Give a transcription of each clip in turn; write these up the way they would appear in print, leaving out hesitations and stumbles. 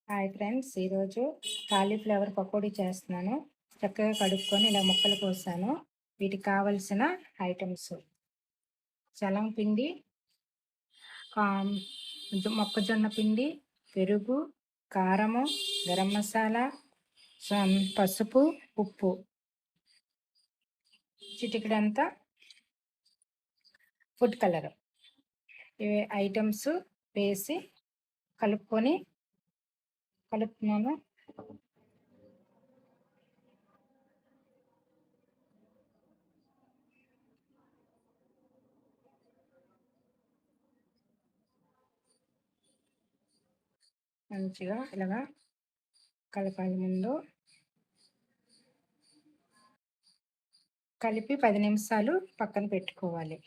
Hi friends, ఈరోజు cauliflower pakodi చేస్తున్నాను. చక్కగా కడుక్కొని ఇలా ముక్కలు కోసాను. వీటికి కావలసిన ఐటమ్స్: చలం పిండి, మొక్కజొన్న పిండి, పెరుగు, కారము, గరం మసాలా, పసుపు, ఉప్పు, చిటికెడంతా ఫుడ్ కలర్. ఇవి ఐటమ్స్ వేసి కలుపుతున్నాను. మంచిగా ఇలాగా కలపాలి. ముందు కలిపి 10 నిమిషాలు పక్కన పెట్టుకోవాలి.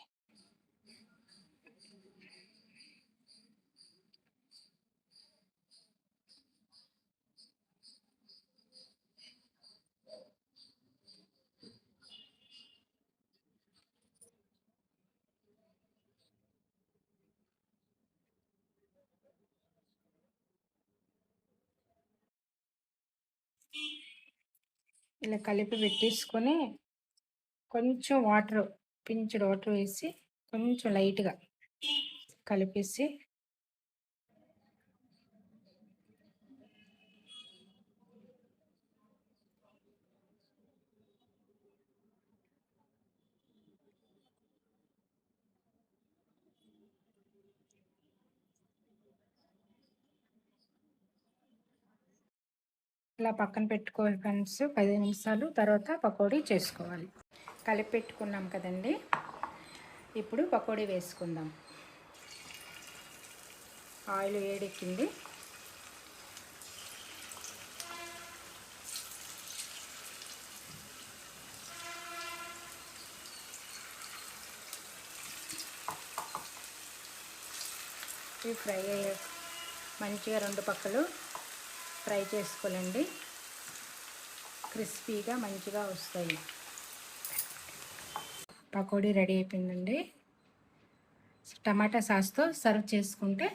ఇలా కలిపి పెట్టేసుకొని కొంచెం పించుడు వాటర్ వేసి కొంచెం లైట్గా కలిపేసి ఇలా పక్కన పెట్టుకోవాలి ఫ్రెండ్స్. 10 నిమిషాలు తర్వాత పకోడీ చేసుకోవాలి. కలిపి పెట్టుకున్నాం కదండి, ఇప్పుడు పకోడీ వేసుకుందాం. ఆయిల్ వేడెక్కింది. ఇవి ఫ్రై అయ్యే మంచిగా 2 పక్కలు ఫ్రై చేసుకోవాలండి. క్రిస్పీగా మంచిగా వస్తాయి. పకోడీ రెడీ అయిపోయిందండి. టమాటా సాస్తో సర్వ్ చేసుకుంటే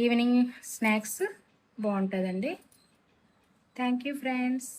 ఈవినింగ్ స్నాక్స్ బాగుంటుందండి. Thank you friends.